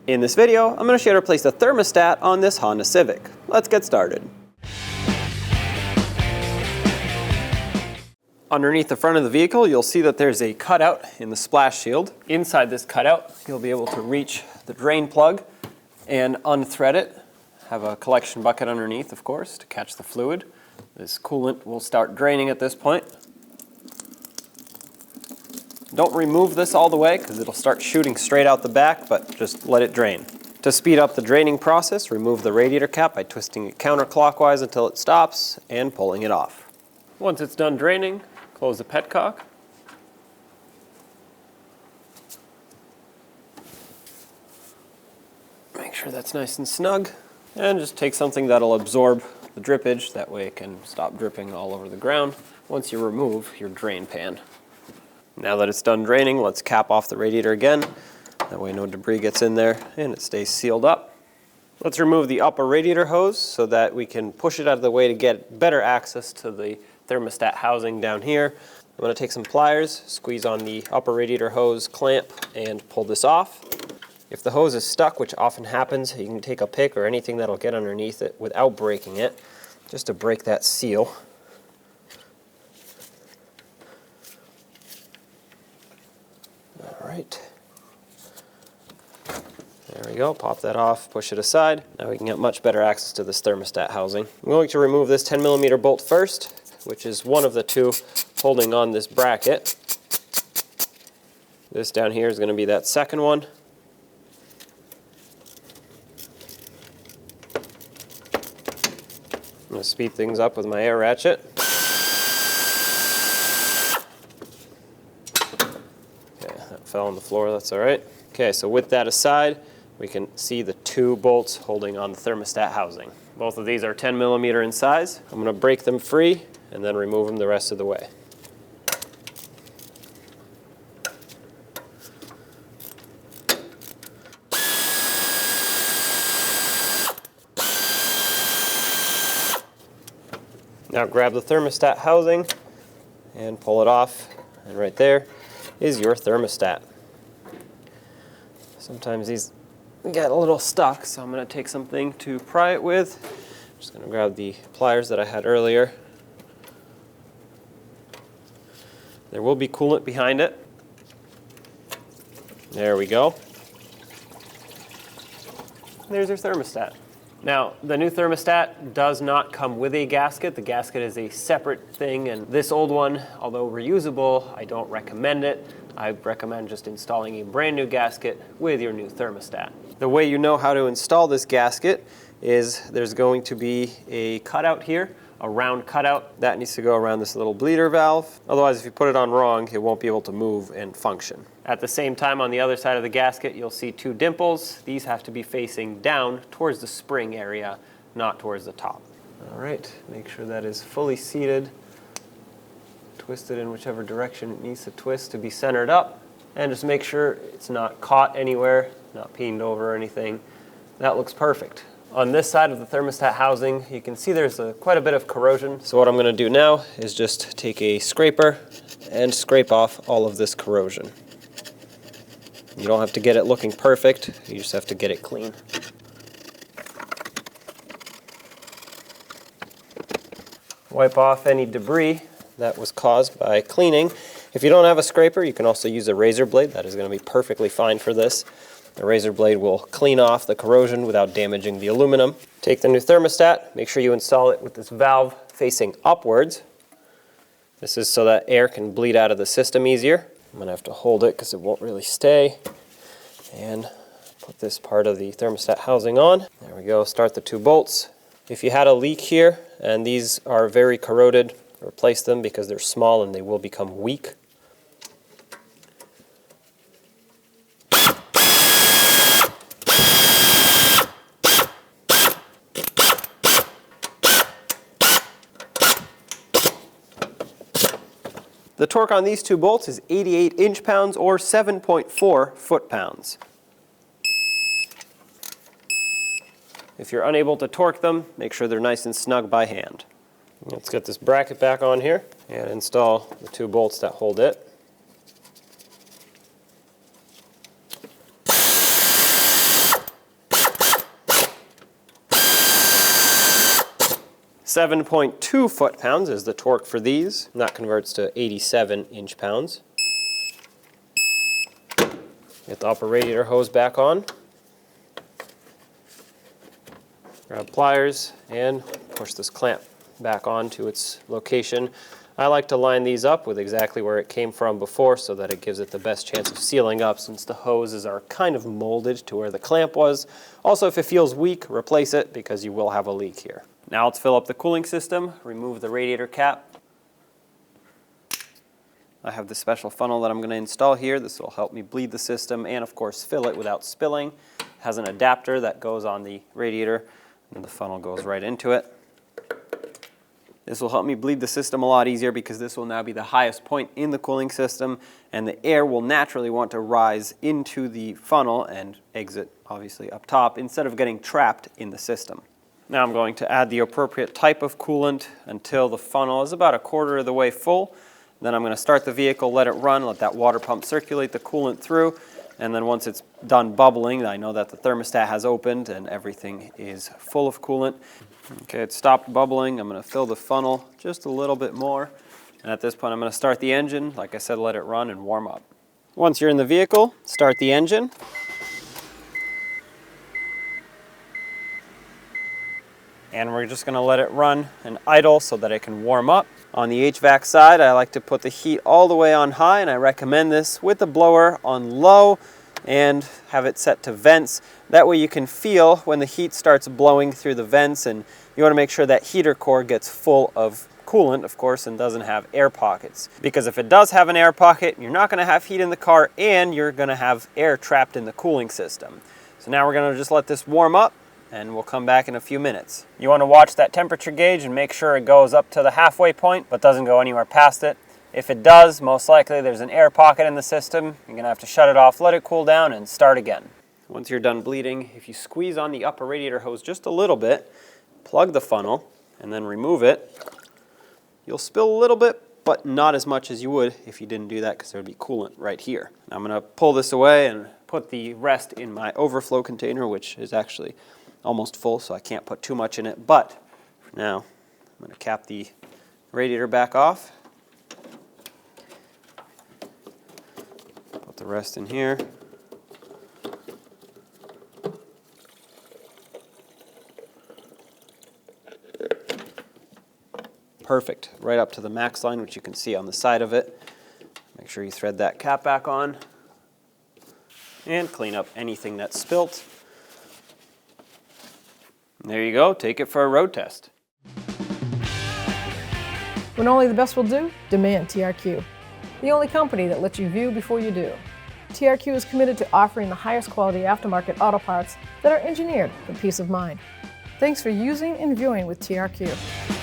In this video, I'm going to show you how to place the thermostat on this Honda Civic. Let's get started. Underneath the front of the vehicle, you'll see that there's a cutout in the splash shield. Inside this cutout, you'll be able to reach the drain plug and unthread it. Have a collection bucket underneath, of course, to catch the fluid. This coolant will start draining at this point. Don't remove this all the way because it'll start shooting straight out the back, but just let it drain. To speed up the draining process, remove the radiator cap by twisting it counterclockwise until it stops and pulling it off. Once it's done draining, close the petcock. Make sure that's nice and snug. And just take something that'll absorb the drippage, that way it can stop dripping all over the ground once you remove your drain pan. Now that it's done draining, let's cap off the radiator again. That way no debris gets in there and it stays sealed up. Let's remove the upper radiator hose so that we can push it out of the way to get better access to the thermostat housing down here. I'm going to take some pliers, squeeze on the upper radiator hose clamp and pull this off. If the hose is stuck, which often happens, you can take a pick or anything that'll get underneath it without breaking it, just to break that seal. Alright, there we go, pop that off, push it aside. Now we can get much better access to this thermostat housing. I'm going to remove this 10mm bolt first, which is one of the two holding on this bracket. This down here is going to be that second one. I'm going to speed things up with my air ratchet. Fell on the floor, that's all right. Okay, so with that aside, we can see the two bolts holding on the thermostat housing. Both of these are 10mm in size. I'm going to break them free and then remove them the rest of the way. Now grab the thermostat housing and pull it off, and right there is your thermostat. Sometimes these get a little stuck, so I'm going to take something to pry it with. I'm just going to grab the pliers that I had earlier. There will be coolant behind it. There we go. There's your thermostat. Now, the new thermostat does not come with a gasket. The gasket is a separate thing, and this old one, although reusable, I don't recommend it. I recommend just installing a brand new gasket with your new thermostat. The way you know how to install this gasket is there's going to be a cutout here, a round cutout. That needs to go around this little bleeder valve. Otherwise, if you put it on wrong, it won't be able to move and function. At the same time, on the other side of the gasket, you'll see two dimples. These have to be facing down towards the spring area, not towards the top. All right, make sure that is fully seated. Twist it in whichever direction it needs to twist to be centered up. And just make sure it's not caught anywhere, not peened over or anything. That looks perfect. On this side of the thermostat housing, you can see there's quite a bit of corrosion. So what I'm going to do now is just take a scraper and scrape off all of this corrosion. You don't have to get it looking perfect, you just have to get it clean. Wipe off any debris that was caused by cleaning. If you don't have a scraper, you can also use a razor blade. That is going to be perfectly fine for this. The razor blade will clean off the corrosion without damaging the aluminum. Take the new thermostat, make sure you install it with this valve facing upwards. This is so that air can bleed out of the system easier. I'm going to have to hold it because it won't really stay. And put this part of the thermostat housing on. There we go, start the two bolts. If you had a leak here and these are very corroded, replace them because they're small and they will become weak. The torque on these two bolts is 88 inch-pounds or 7.4 foot-pounds. If you're unable to torque them, make sure they're nice and snug by hand. Let's get this bracket back on here and install the two bolts that hold it. 7.2 foot-pounds is the torque for these, and that converts to 87 inch-pounds. Get the upper radiator hose back on. Grab pliers and push this clamp back onto its location. I like to line these up with exactly where it came from before so that it gives it the best chance of sealing up, since the hoses are kind of molded to where the clamp was. Also, if it feels weak, replace it because you will have a leak here. Now let's fill up the cooling system, remove the radiator cap. I have the special funnel that I'm going to install here. This will help me bleed the system and of course fill it without spilling. It has an adapter that goes on the radiator and the funnel goes right into it. This will help me bleed the system a lot easier because this will now be the highest point in the cooling system, and the air will naturally want to rise into the funnel and exit obviously up top instead of getting trapped in the system. Now I'm going to add the appropriate type of coolant until the funnel is about a quarter of the way full. Then I'm going to start the vehicle, let it run, let that water pump circulate the coolant through, and then once it's done bubbling, I know that the thermostat has opened and everything is full of coolant. Okay, it stopped bubbling. I'm going to fill the funnel just a little bit more, and at this point I'm going to start the engine. Like I said, let it run and warm up. Once you're in the vehicle, start the engine. And we're just going to let it run and idle so that it can warm up. On the HVAC side, I like to put the heat all the way on high, and I recommend this with the blower on low and have it set to vents. That way you can feel when the heat starts blowing through the vents, and you want to make sure that heater core gets full of coolant, of course, and doesn't have air pockets. Because if it does have an air pocket, you're not going to have heat in the car and you're going to have air trapped in the cooling system. So now we're going to just let this warm up, and we'll come back in a few minutes. You want to watch that temperature gauge and make sure it goes up to the halfway point but doesn't go anywhere past it. If it does, most likely there's an air pocket in the system. You're going to have to shut it off, let it cool down, and start again. Once you're done bleeding, if you squeeze on the upper radiator hose just a little bit, plug the funnel, and then remove it, you'll spill a little bit, but not as much as you would if you didn't do that, because there would be coolant right here. I'm going to pull this away and put the rest in my overflow container, which is actually almost full, so I can't put too much in it. But for now, I'm going to cap the radiator back off. Put the rest in here. Perfect, right up to the max line, which you can see on the side of it. Make sure you thread that cap back on and clean up anything that's spilt. There you go, take it for a road test. When only the best will do, demand TRQ. The only company that lets you view before you do. TRQ is committed to offering the highest quality aftermarket auto parts that are engineered for peace of mind. Thanks for using and viewing with TRQ.